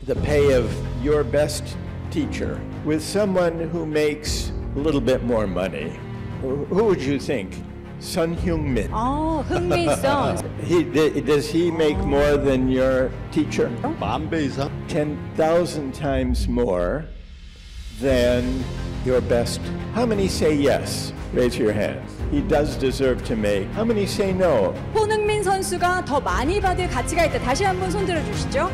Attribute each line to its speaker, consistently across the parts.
Speaker 1: the pay of your best teacher with someone who makes a little bit more money. Who would you think? Sun Hyung-min.
Speaker 2: 아, 흥민선.
Speaker 1: Does he make more than your teacher?
Speaker 3: 10,000배 이상?
Speaker 1: 10,000 times more than your best. How many say yes? Raise your hands. He does deserve to make. How many say no?
Speaker 2: 손흥민 선수가 더 많이 받을 가치가 있다. 다시 한번 손 들어 주시죠.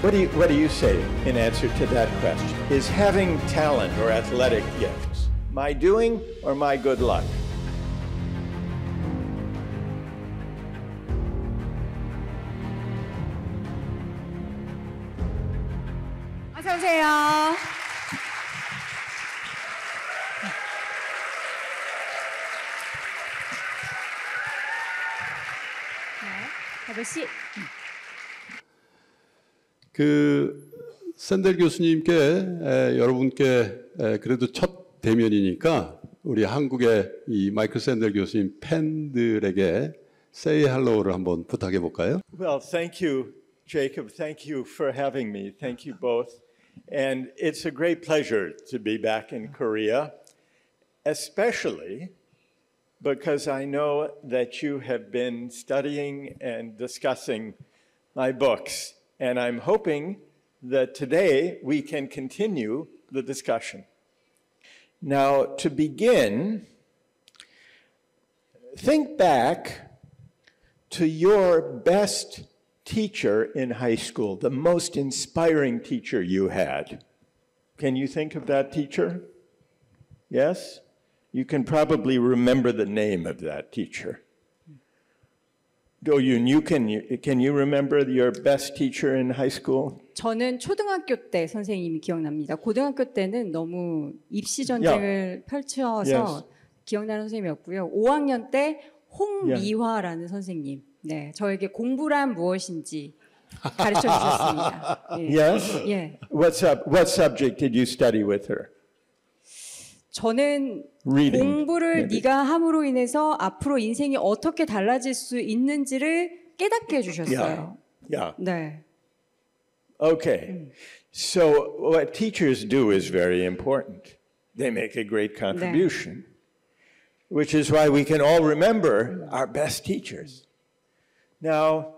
Speaker 1: What do you say in answer to that question? Is having talent or athletic gifts my doing or my good luck?
Speaker 2: 어서 오세요. 아저씨.
Speaker 3: 샌델 교수님께 여러분께 그래도 첫 대면이니까 우리 한국의 이 마이클 샌델 교수님 팬들에게 say hello를 한번 부탁해 볼까요?
Speaker 1: Well, thank you, Jacob. Thank you for having me. Thank you both. And it's a great pleasure to be back in Korea, especially because I know that you have been studying and discussing my books. And I'm hoping that today we can continue the discussion. Now, to begin, think back to your best teacher in high school, the most inspiring teacher you had. Can you think of that teacher? Yes? You can probably remember the name of that teacher. Can you remember your best teacher in high school?
Speaker 2: 저는 초등학교 때 선생님이 기억납니다. 고등학교 때는 너무 입시 전쟁을 펼쳐서 기억나는 선생님이었고요. 5학년 때 홍미화라는 선생님. 네, 저에게 공부란 무엇인지 가르쳐 주셨습니다. 네.
Speaker 1: Yes?
Speaker 2: 예.
Speaker 1: What subject did you study with her?
Speaker 2: 저는
Speaker 1: Reading.
Speaker 2: 공부를 네가 함으로 인해서 앞으로 인생이 어떻게 달라질 수 있는지를 깨닫게 해주셨어요.
Speaker 1: Yeah.
Speaker 2: 네.
Speaker 1: Okay. So what teachers do is very important. They make a great contribution, which is why we can all remember our best teachers. Now,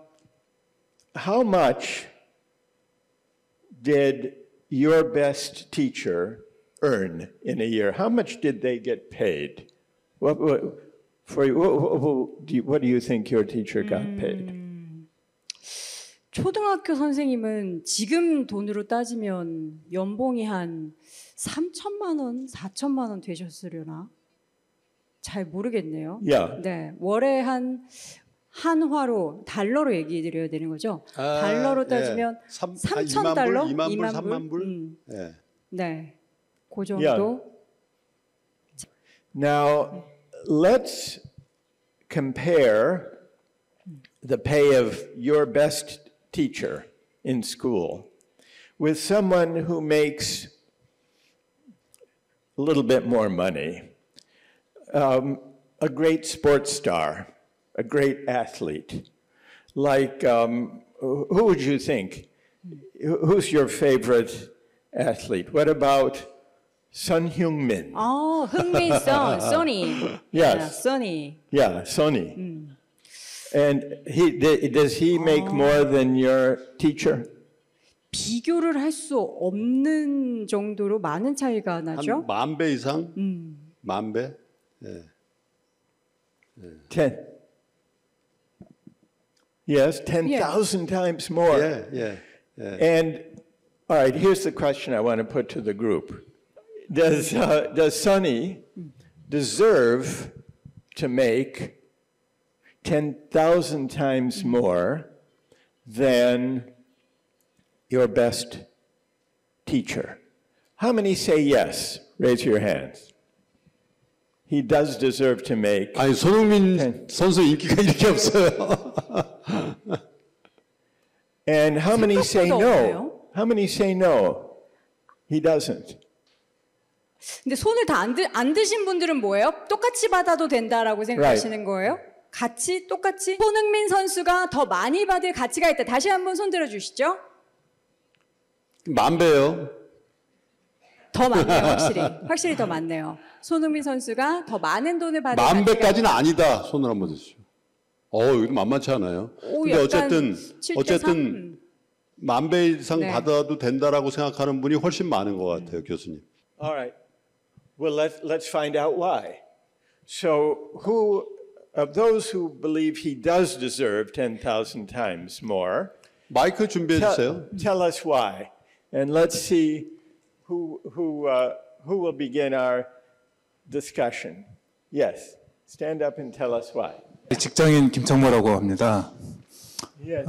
Speaker 1: how much did your best teacher earn in a year? How much did they get paid? What do you think your teacher got paid?
Speaker 2: 초등학교 선생님은 지금 돈으로 따지면 연봉이 한 3천만 원, 4천만 원 되셨으려나? 잘 모르겠네요.
Speaker 1: Yeah.
Speaker 2: 네, 월에 한화로 달러로 얘기해 드려야 되는 거죠. 달러로 따지면 3,000달러,
Speaker 3: 2만 불, 3만 불.
Speaker 2: 네, 그 정도.
Speaker 1: Now, let's compare the pay of your best teacher in school with someone who makes a little bit more money, a great sports star, a great athlete. Like, who would you think? Who's your favorite athlete? What about Sun Hyung-min?
Speaker 2: 아, 흥민선, 써니.
Speaker 1: Yes.
Speaker 2: 써니.
Speaker 1: Yeah, Sonny. And does he make more than your teacher?
Speaker 2: 비교를 할 수 없는 정도로 많은 차이가 나죠.
Speaker 3: 한 10,000배 이상? 10,000배? 예.
Speaker 1: 10. Yes, 10,000 times more.
Speaker 3: 예.
Speaker 1: And all right, here's the question I want to put to the group. Does Sonny deserve to make 10,000 times more than your best teacher? How many say yes? Raise your hands. He does deserve to make.
Speaker 3: 아니, 손흥민 선수 인기가 이렇게 없어요.
Speaker 1: And how many say no? How many say no? He doesn't.
Speaker 2: 근데 손을 다 안 드신 분들은 뭐예요? 똑같이 받아도 된다라고 생각하시는 거예요? 같이 똑같이? 손흥민 선수가 더 많이 받을 가치가 있다. 다시 한번 손 들어 주시죠.
Speaker 3: 10,000배요.
Speaker 2: 더 많네요, 확실히. 확실히 더 많네요. 손흥민 선수가 더 많은 돈을 받을
Speaker 3: 10,000배까지는 아니다. 손을 한번 드시죠. 이거 만만치 않아요. 근데 어쨌든 10,000배 이상
Speaker 2: 네.
Speaker 3: 받아도 된다라고 생각하는 분이 훨씬 많은 것 같아요, 교수님.
Speaker 1: All right. Well, let's find out why. So, who of those who believe he does deserve 10,000 times more,
Speaker 3: 마이크 준비해 주세요.
Speaker 1: tell us why, and let's see who will begin our discussion. Yes, stand up and tell us why.
Speaker 4: 직장인 김창모라고 합니다.
Speaker 1: Yes.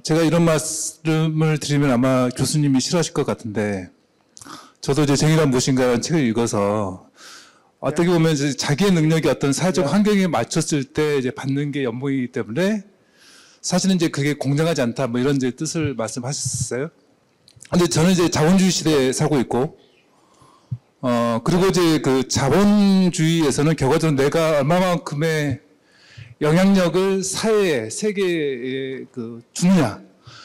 Speaker 4: 제가 이런 말씀을 드리면 아마 교수님이 싫어하실 것 같은데, 저도 이제 정의란 무엇인가라는 책을 읽어서 어떻게 보면 이제 자기의 능력이 어떤 사회적 환경에 맞췄을 때 이제 받는 게 연봉이기 때문에 사실은 이제 그게 공정하지 않다 뭐 이런 이제 뜻을 말씀하셨어요. 근데 저는 이제 자본주의 시대에 살고 있고, 그리고 이제 그 자본주의에서는 결과적으로 내가 얼마만큼의 영향력을 사회에, 세계에 주느냐.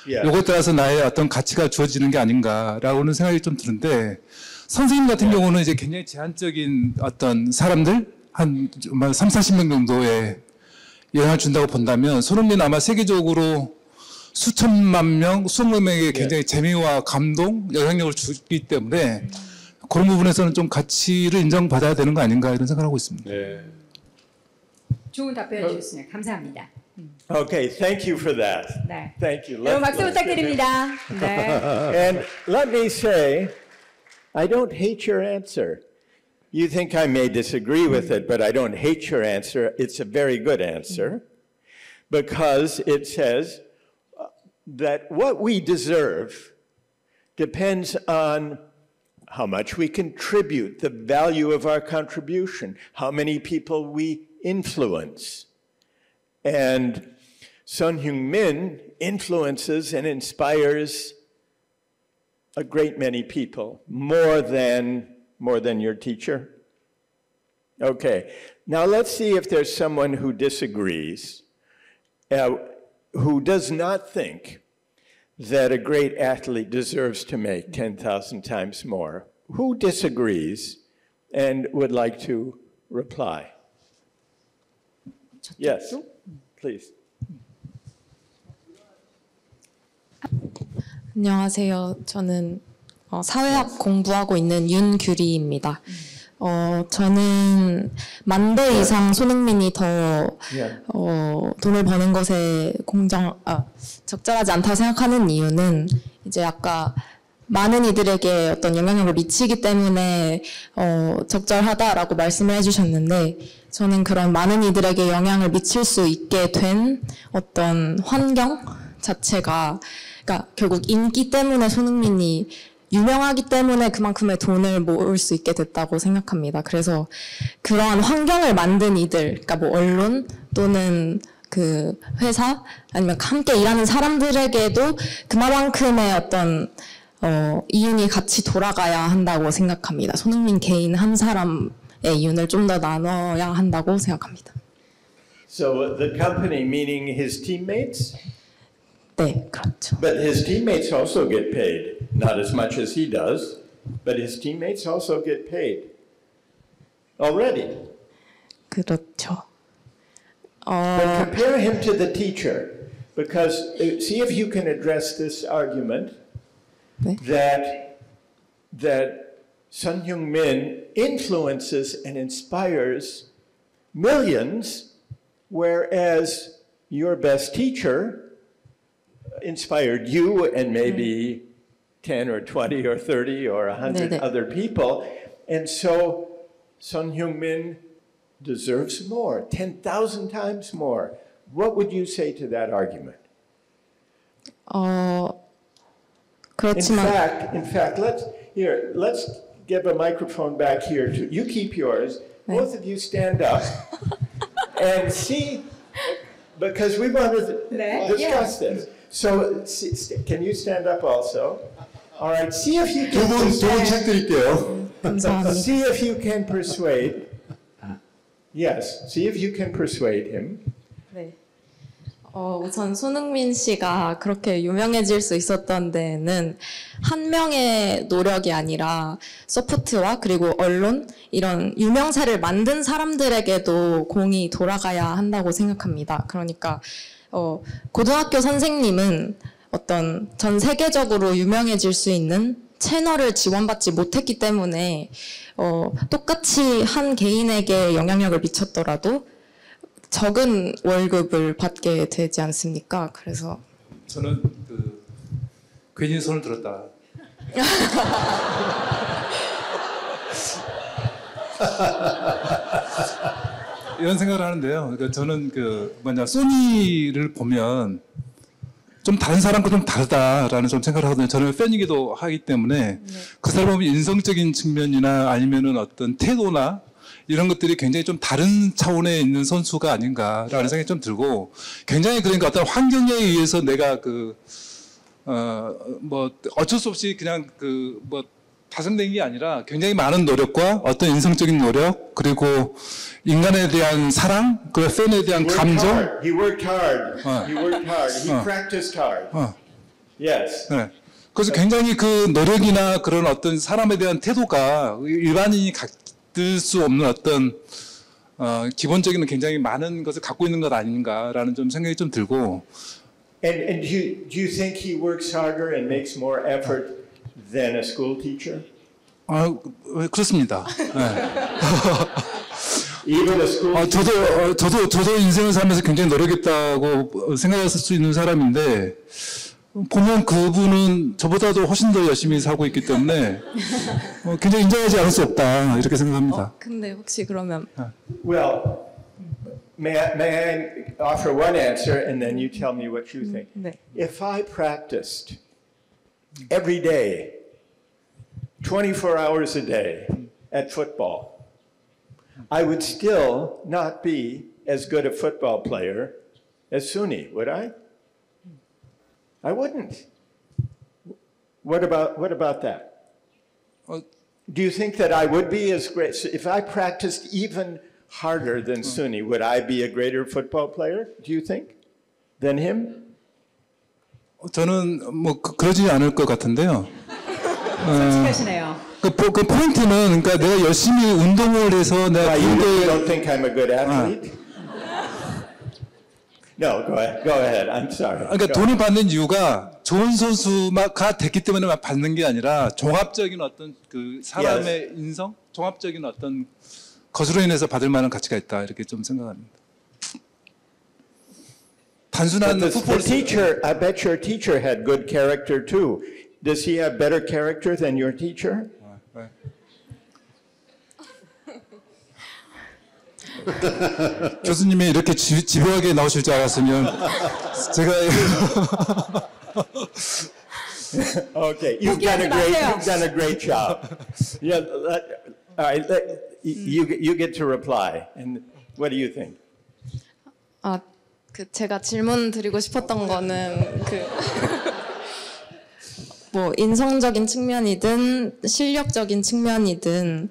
Speaker 4: 요거에 따라서 나의 어떤 가치가 주어지는 게 아닌가라고는 생각이 좀 드는데, 선생님 같은 경우는 이제 굉장히 제한적인 어떤 사람들, 한 30-40명 정도의 영향을 준다고 본다면, 손흥민 아마 세계적으로 수천만 명, 수억만 명에게 굉장히 재미와 감동, 영향력을 주기 때문에 그런 부분에서는 좀 가치를 인정받아야 되는 거 아닌가 이런 생각을 하고 있습니다.
Speaker 3: 네.
Speaker 2: 좋은 답변해 주셨습니다. 감사합니다.
Speaker 1: Okay, thank you for that.
Speaker 2: 네.
Speaker 1: Thank you.
Speaker 2: 여러분 박수 부탁드립니다. 네.
Speaker 1: And let me say, I don't hate your answer. You think I may disagree with it, but I don't hate your answer. It's a very good answer because it says that what we deserve depends on how much we contribute, the value of our contribution, how many people we influence. And Sun Heung-min influences and inspires a great many people, more than your teacher. Okay, now let's see if there's someone who disagrees, who does not think that a great athlete deserves to make 10,000 times more. Who disagrees and would like to reply? Yes, please.
Speaker 5: 안녕하세요. 저는 사회학 공부하고 있는 윤규리입니다. 저는 10,000배 이상 손흥민이 더 돈을 버는 것에 적절하지 않다고 생각하는 이유는 이제 아까 많은 이들에게 어떤 영향력을 미치기 때문에 적절하다라고 말씀을 해주셨는데, 저는 그런 많은 이들에게 영향을 미칠 수 있게 된 어떤 환경 자체가, 그러니까 결국 인기 때문에 손흥민이 유명하기 때문에 그만큼의 돈을 모을 수 있게 됐다고 생각합니다. 그래서 그러한 환경을 만든 이들, 그러니까 뭐 언론 또는 그 회사 아니면 함께 일하는 사람들에게도 그만큼의 어떤 이윤이 같이 돌아가야 한다고 생각합니다. 손흥민 개인 한 사람의 이윤을 좀 더 나눠야 한다고 생각합니다.
Speaker 1: So the company, meaning his teammates?
Speaker 5: 네, 그렇죠.
Speaker 1: But his teammates also get paid. Not as much as he does, but his teammates also get paid. Already.
Speaker 5: 그렇죠.
Speaker 1: But compare him to the teacher, because see if you can address this argument
Speaker 5: 네.
Speaker 1: that Sun Heung-min influences and inspires millions, whereas your best teacher inspired you and maybe 10 or 20 or 30 or 100
Speaker 5: 네네.
Speaker 1: other people. And so Sun Heung-min deserves more, 10,000 times more. What would you say to that argument?
Speaker 5: 그렇지만
Speaker 1: In fact, let's give a microphone back here to you. Keep yours.
Speaker 5: 네.
Speaker 1: Both of you stand up and see, because we want to discuss this. So, can you stand up also? All right. See if you can.
Speaker 3: 두분 책 드릴게요.
Speaker 5: 감사합니다.
Speaker 1: See if you can persuade. Yes. See if you can persuade him.
Speaker 5: 네. 우선 손흥민 씨가 그렇게 유명해질 수 있었던 데는 한 명의 노력이 아니라 서포트와 그리고 언론, 이런 유명세를 만든 사람들에게도 공이 돌아가야 한다고 생각합니다. 그러니까 고등학교 선생님은 어떤 전 세계적으로 유명해질 수 있는 채널을 지원받지 못했기 때문에 똑같이 한 개인에게 영향력을 미쳤더라도 적은 월급을 받게 되지 않습니까? 그래서
Speaker 4: 저는 괜히 손을 들었다. 이런 생각을 하는데요. 그러니까 저는 소니를 보면 좀 다른 사람과 좀 다르다라는 좀 생각을 하거든요. 저는 팬이기도 하기 때문에 그 사람은 인성적인 측면이나 아니면은 어떤 태도나 이런 것들이 굉장히 좀 다른 차원에 있는 선수가 아닌가라는 생각이 좀 들고, 굉장히 그러니까 어떤 환경에 의해서 내가 어쩔 수 없이 그냥 다슴된 게 아니라 굉장히 많은 노력과 어떤 인성적인 노력, 그리고 인간에 대한 사랑, 그리고 팬에 대한 감정.
Speaker 1: He worked hard. He worked hard. He practiced hard. Yes.
Speaker 4: 네. 그래서 굉장히 그 노력이나 그런 어떤 사람에 대한 태도가 일반인이 갖을 수 없는 어떤 기본적인 굉장히 많은 것을 갖고 있는 것 아닌가라는 좀 생각이 좀 들고.
Speaker 1: And do you think he works harder and makes more effort than a school teacher?
Speaker 4: 그렇습니다. 네.
Speaker 1: Even a school teacher?
Speaker 4: 저도 인생을 살면서 굉장히 노력했다고 생각했을 수 있는 사람인데, 보면 그분은 저보다도 훨씬 더 열심히 살고 있기 때문에 굉장히 인정하지 않을 수 없다, 이렇게 생각합니다.
Speaker 5: 근데 혹시 그러면
Speaker 1: Well, may I offer one answer and then you tell me what you think?
Speaker 5: 네.
Speaker 1: If I practiced every day, 24 hours a day at football, I would still not be as good a football player as Suni, would I? I wouldn't. What about that? Do you think that I would be as great? So if I practiced even harder than Suni, would I be a greater football player, do you think, than him?
Speaker 4: 저는 그러지 않을 것 같은데요.
Speaker 2: 솔직하시네요.
Speaker 4: 그 포인트는, 그러니까 내가 열심히 운동을 해서 내가
Speaker 1: You don't think I'm a good athlete? No, go ahead. I'm sorry.
Speaker 4: 그러니까 돈을 받는 이유가 좋은 선수가 됐기 때문에 받는 게 아니라 종합적인 어떤 그 사람의 인성, 종합적인 어떤 것으로 인해서 받을 만한 가치가 있다, 이렇게 좀 생각합니다. 단순한
Speaker 1: the teacher, I bet your teacher had good character too. Does he have better character than your teacher?
Speaker 4: 교수님이 이렇게 집요하게 나오실 줄 알았으면 제가
Speaker 1: Okay, you've done a great job. Yeah, all right, you get to reply. And what do you think?
Speaker 5: 제가 질문 드리고 싶었던 거는 인성적인 측면이든 실력적인 측면이든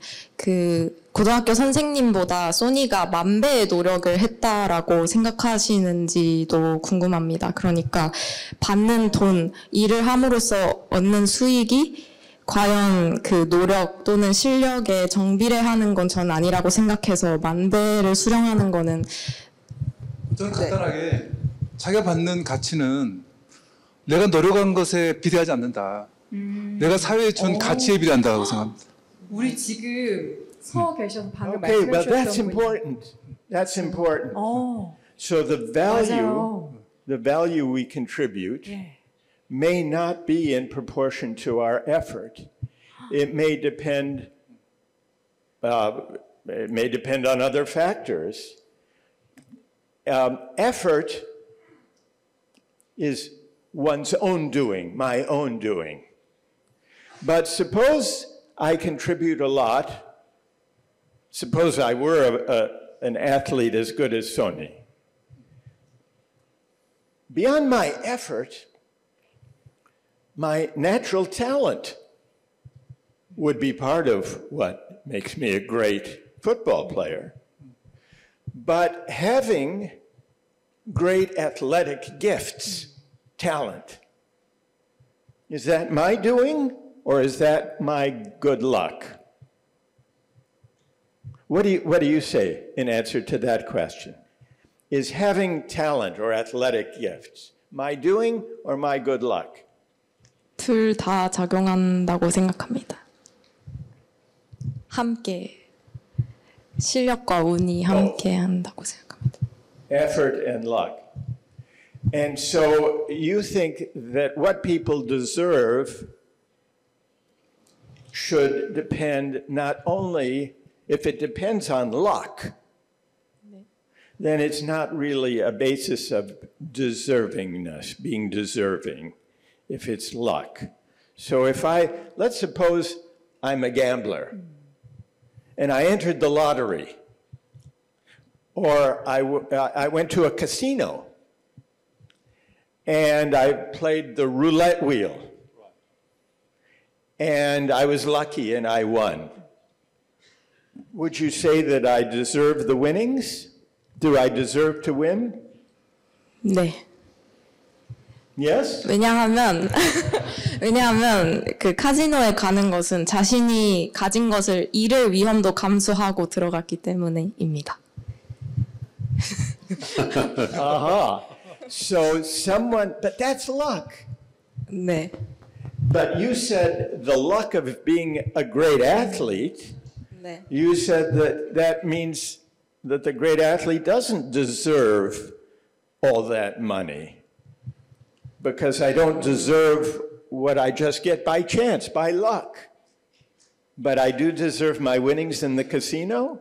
Speaker 5: 고등학교 선생님보다 소니가 10,000배의 노력을 했다라고 생각하시는지도 궁금합니다. 그러니까 받는 돈, 일을 함으로써 얻는 수익이 과연 그 노력 또는 실력에 정비례하는 건 전 아니라고 생각해서 10,000배를 수령하는 거는
Speaker 4: 저는 간단하게 자기가 받는 가치는 내가 노력한 것에 비례하지 않는다. 내가 사회에 준 가치에 비례한다고 생각합니다.
Speaker 2: 우리 지금 서 계셔서 방금
Speaker 1: Okay, well,
Speaker 2: 말씀해
Speaker 1: that's
Speaker 2: 주셨던
Speaker 1: important. That's important. So the value we contribute may not be in proportion to our effort. It may depend on other factors. Effort is one's own doing, my own doing. But suppose I contribute a lot. Suppose I were an athlete as good as Sony. Beyond my effort, my natural talent would be part of what makes me a great football player. But having great athletic gifts, talent. Is that my doing or is that my good luck? What do you say in answer to that question? Is having talent or athletic gifts my doing or my good luck?
Speaker 5: 둘 다 작용한다고 생각합니다. 함께 실력과 운이 함께 한다고 생각합니다.
Speaker 1: Effort and luck. And so you think that what people deserve should depend not only, if it depends on luck, then it's not really a basis of deservingness, being deserving, if it's luck. So let's suppose I'm a gambler and I entered the lottery, or I went to a casino and I played the roulette wheel and I was lucky and I won. Would you say that I deserve the winnings? Do I deserve to win?
Speaker 5: 네.
Speaker 1: Yes?
Speaker 5: 왜냐하면 그 카지노에 가는 것은 자신이 가진 것을 잃을 위험도 감수하고 들어갔기 때문에입니다.
Speaker 1: So but that's luck.
Speaker 5: 네.
Speaker 1: But you said the luck of being a great athlete,
Speaker 5: 네.
Speaker 1: you said that means that the great athlete doesn't deserve all that money. Because I don't deserve what I just get by chance, by luck. But I do deserve my winnings in the casino?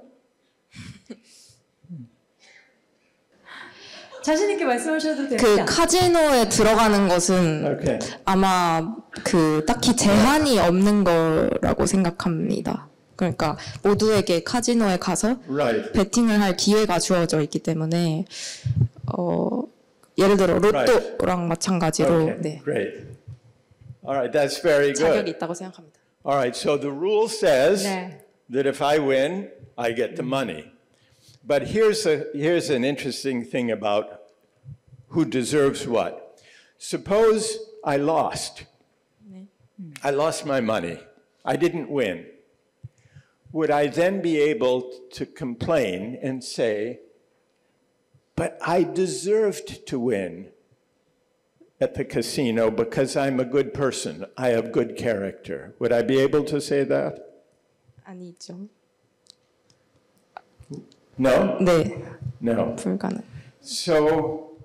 Speaker 2: 자신 있게 말씀하셔도 됩니다.
Speaker 5: 그 카지노에 들어가는 것은
Speaker 1: Okay.
Speaker 5: 아마 그 딱히 제한이 없는 거라고 생각합니다. 그러니까 모두에게 카지노에 가서
Speaker 1: Right.
Speaker 5: 베팅을 할 기회가 주어져 있기 때문에 예를 들어 로또랑 마찬가지로
Speaker 1: Okay,
Speaker 5: 네.
Speaker 1: great. All right, that's very
Speaker 5: 자격이
Speaker 1: good.
Speaker 5: 있다고 생각합니다.
Speaker 1: All right, so the rule says
Speaker 2: 네.
Speaker 1: that if I win, I get the money. But here's an interesting thing about who deserves what. Suppose I lost. I lost my money. I didn't win. Would I then be able to complain and say, but I deserved to win at the casino because I'm a good person. I have good character. Would I be able to say that?
Speaker 5: 아니죠.
Speaker 1: No?
Speaker 5: 네,
Speaker 1: No.
Speaker 5: 불가능.
Speaker 1: So,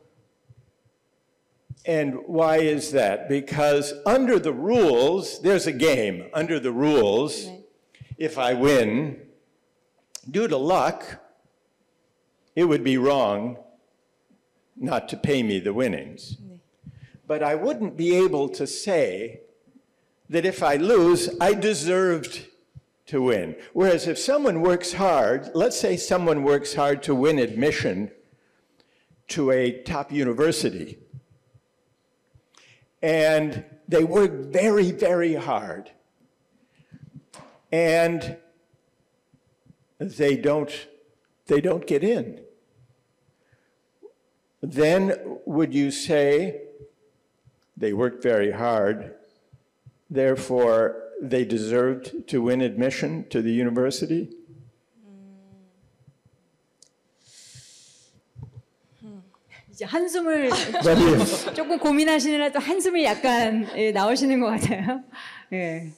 Speaker 1: and why is that? Because under the rules, there's a game. Under the rules,
Speaker 5: 네.
Speaker 1: if I win, due to luck, it would be wrong not to pay me the winnings.
Speaker 5: 네.
Speaker 1: But I wouldn't be able to say that if I lose, I deserved to win. Whereas if someone works hard, let's say someone works hard to win admission to a top university, and they work very, very hard, and they don't get in. Then would you say they worked very hard, therefore they deserved to win admission to the university?
Speaker 2: 이제 한숨을 조금 고민하시느라 또 한숨이 약간 나오시는 것 같아요. 예.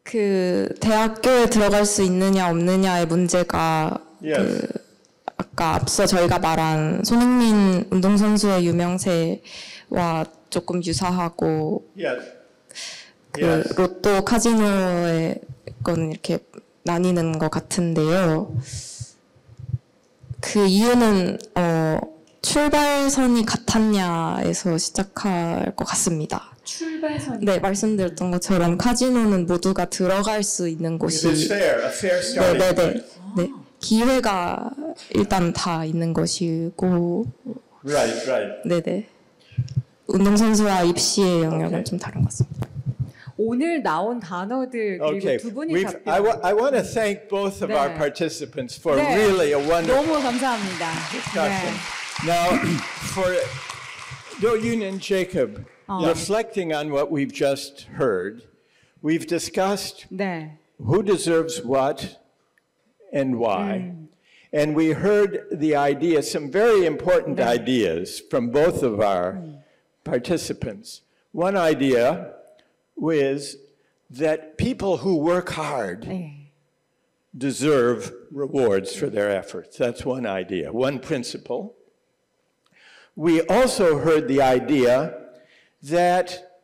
Speaker 5: 그 대학교에 들어갈 수 있느냐 없느냐의 문제가
Speaker 1: Yes.
Speaker 5: 그 아까 앞서 저희가 말한 손흥민 운동선수의 유명세와 조금 유사하고
Speaker 1: Yes.
Speaker 5: 그
Speaker 1: Yes.
Speaker 5: 로또 카지노의 거는 이렇게 나뉘는 것 같은데요. 그 이유는 출발선이 같았냐에서 시작할 것 같습니다.
Speaker 2: 출발선이.
Speaker 5: 네, 말씀드렸던 것처럼 카지노는 모두가 들어갈 수 있는 곳이
Speaker 1: It's fair, a fair starting
Speaker 5: 네네네.
Speaker 1: point.
Speaker 5: 네. 기회가 일단 다 있는 것이고
Speaker 1: Right, right.
Speaker 5: 네네. 운동선수와 입시의 영역은
Speaker 1: Okay.
Speaker 5: 좀 다른 것 같습니다.
Speaker 2: 오늘 나온 단어들 그리고
Speaker 1: Okay,
Speaker 2: 두 분이
Speaker 1: I want to thank both of our
Speaker 2: 네.
Speaker 1: participants for
Speaker 2: 네.
Speaker 1: really a wonderful
Speaker 2: 너무 감사합니다.
Speaker 1: discussion. Now, for Do-Yoon and Jacob, reflecting on what we've just heard, we've discussed
Speaker 2: 네.
Speaker 1: who deserves what and why. And we heard the idea, some very important ideas from both of our participants. One idea was that people who work hard
Speaker 2: 네.
Speaker 1: deserve rewards for their efforts. That's one idea, one principle. We also heard the idea that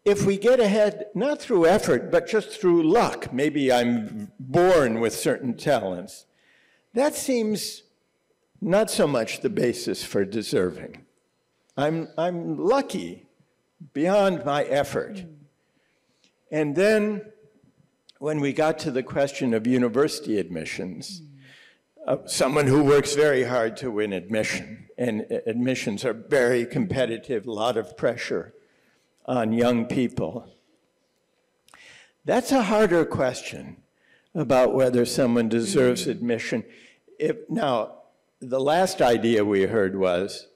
Speaker 1: if we get ahead, not through effort, but just through luck, maybe I'm born with certain talents, that seems not so much the basis for deserving. I'm lucky beyond my effort. And then when we got to the question of university admissions, someone who works very hard to win admission, and admissions are very competitive, a lot of pressure on young people. That's a harder question about whether someone deserves admission. Now, the last idea we heard was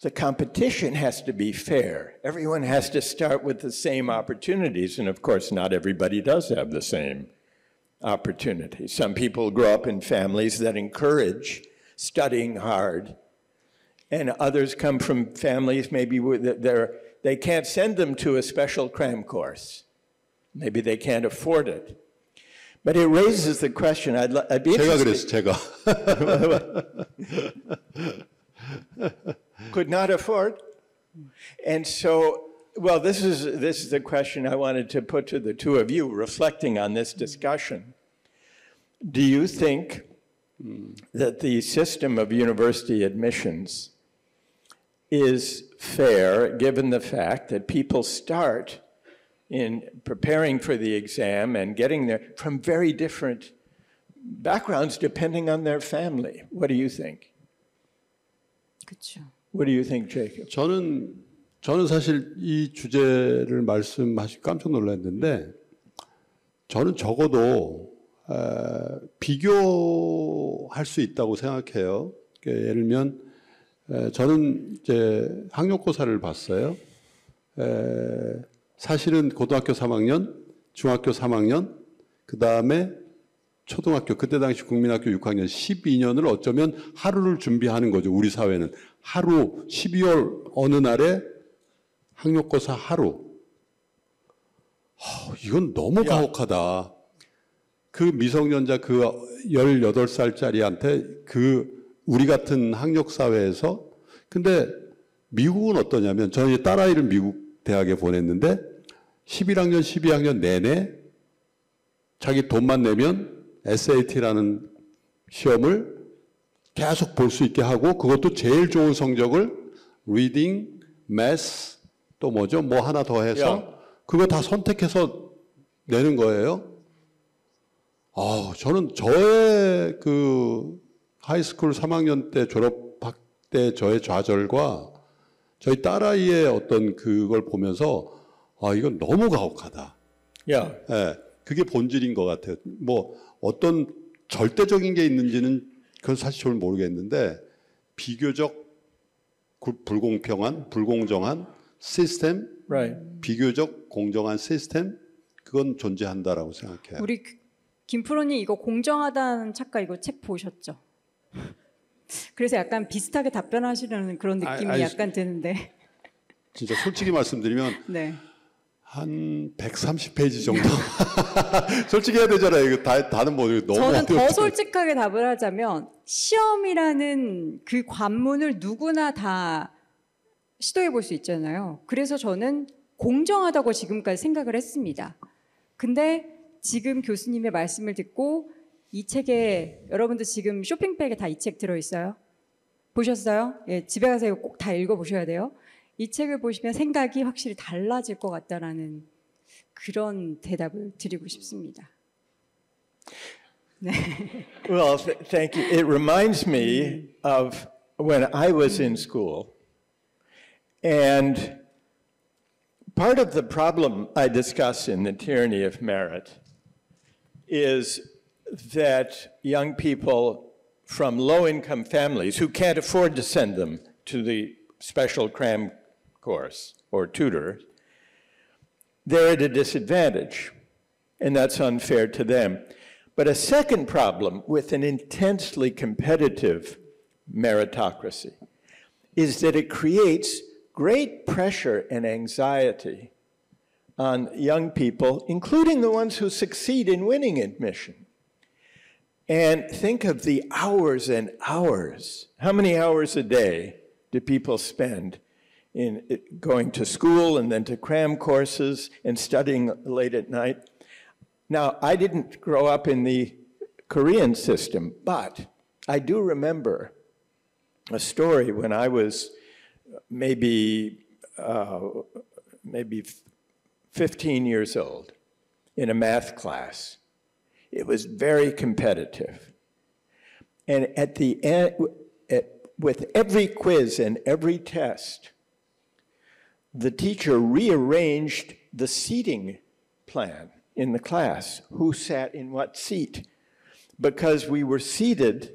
Speaker 1: the competition has to be fair. Everyone has to start with the same opportunities, and of course, not everybody does have the same opportunities. Some people grow up in families that encourage studying hard, and others come from families maybe they can't send them to a special cram course. Maybe they can't afford it. But it raises the question, I'd be interested.
Speaker 3: 제가
Speaker 1: Could not afford? And so, well, this is the question I wanted to put to the two of you, reflecting on this discussion. Do you think that the system of university admissions is fair, given the fact that people start in preparing for the exam and getting there from very different backgrounds depending on their family? What do you think?
Speaker 2: 그렇죠.
Speaker 1: What do you think, Jacob?
Speaker 3: 저는 사실 이 주제를 말씀하시고 깜짝 놀랐는데 저는 적어도 비교할 수 있다고 생각해요. 예를 들면 저는 이제 학력고사를 봤어요. 사실은 고등학교 3학년, 중학교 3학년, 그 다음에 초등학교, 그때 당시 국민학교 6학년, 12년을 어쩌면 하루를 준비하는 거죠. 우리 사회는. 하루, 12월 어느 날에 학력고사 하루. 이건 너무 가혹하다. 그 미성년자 그 18살짜리한테 우리 같은 학력사회에서. 근데 미국은 어떠냐면, 저희 딸아이를 미국 대학에 보냈는데 11학년, 12학년 내내 자기 돈만 내면 SAT라는 시험을 계속 볼 수 있게 하고, 그것도 제일 좋은 성적을 리딩, 매스, 또 뭐죠? 뭐 하나 더 해서 그거 다 선택해서 내는 거예요. 저는 저의 그 하이스쿨 3학년 때 졸업할 때 저의 좌절과 저희 딸아이의 어떤 그걸 보면서 이건 너무 가혹하다. 그게 본질인 것 같아요. 뭐 어떤 절대적인 게 있는지는 그건 사실 잘 모르겠는데 비교적 불공평한, 불공정한 시스템, 비교적 공정한 시스템, 그건 존재한다라고 생각해요.
Speaker 2: 우리 김프로님 이거 공정하다는 작가 이거 책 보셨죠? 그래서 약간 비슷하게 답변하시려는 그런 느낌이 약간 드는데.
Speaker 3: 진짜 솔직히 말씀드리면
Speaker 2: 네.
Speaker 3: 한 130페이지 정도. 솔직히 해야 되잖아요. 이거 다는 뭐 너무
Speaker 2: 저는 더 솔직하게 답을 하자면 시험이라는 그 관문을 누구나 다 시도해 볼 수 있잖아요. 그래서 저는 공정하다고 지금까지 생각을 했습니다. 근데 지금 교수님의 말씀을 듣고 이 책에 여러분들 지금 쇼핑백에 다 이 책 들어있어요? 보셨어요? 예, 집에 가서 이거 꼭 다 읽어보셔야 돼요. 이 책을 보시면 생각이 확실히 달라질 것 같다라는 그런 대답을 드리고 싶습니다. 네.
Speaker 1: Well, thank you. It reminds me of when I was in school, and Part of the problem I discuss in The Tyranny of Merit is that young people from low-income families who can't afford to send them to the special cram course or tutor, they're at a disadvantage, and that's unfair to them. But a second problem with an intensely competitive meritocracy is that it creates great pressure and anxiety on young people, including the ones who succeed in winning admission. And think of the hours and hours. How many hours a day do people spend in going to school and then to cram courses and studying late at night? Now, I didn't grow up in the Korean system, but I do remember a story when I was maybe 15 years old in a math class. It was very competitive. And at the end, with every quiz and every test, the teacher rearranged the seating plan in the class, who sat in what seat, because we were seated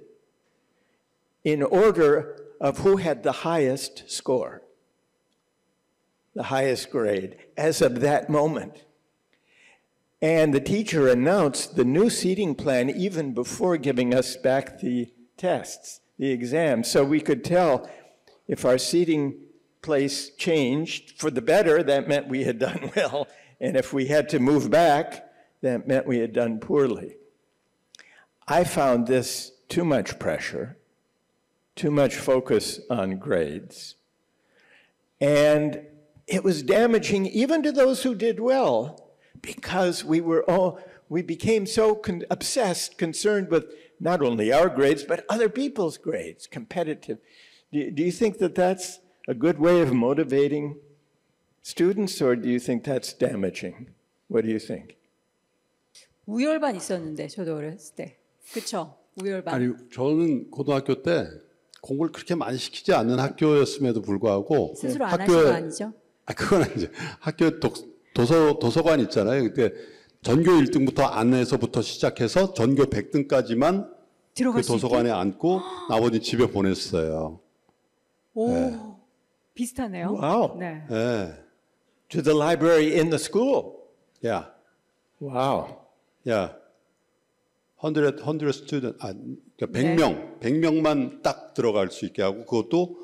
Speaker 1: in order of who had the highest score, the highest grade, as of that moment. And the teacher announced the new seating plan even before giving us back the tests, the exams, so we could tell if our seating place changed for the better, that meant we had done well, and if we had to move back, that meant we had done poorly. I found this too much pressure, too much focus on grades, and it was damaging even to those who did well, because we became so obsessed, concerned with not only our grades, but other people's grades, competitive. Do you think that that's a good way of motivating students, or do you think that's damaging? What do you think?
Speaker 2: 우열반 있었는데, 저도 어렸을 때. 그쵸? 우열반.
Speaker 3: 아니, 저는 고등학교 때 공부를 그렇게 많이 시키지 않는 학교였음에도 불구하고
Speaker 2: 스스로 안 하신 거 아니죠?
Speaker 3: 그건 아니죠. 학교 도서관 있잖아요. 그때 전교 1등부터 안에서부터 시작해서 전교 100등까지만 그 도서관에 앉고 나머지 집에 보냈어요.
Speaker 2: 오,
Speaker 3: 네.
Speaker 2: 비슷하네요.
Speaker 1: Wow.
Speaker 2: 네.
Speaker 3: 네.
Speaker 1: To the library in the school.
Speaker 3: Yeah.
Speaker 1: Wow.
Speaker 3: Yeah. 100 student, 그러니까 100명, 100명만 딱 들어갈 수 있게 하고 그것도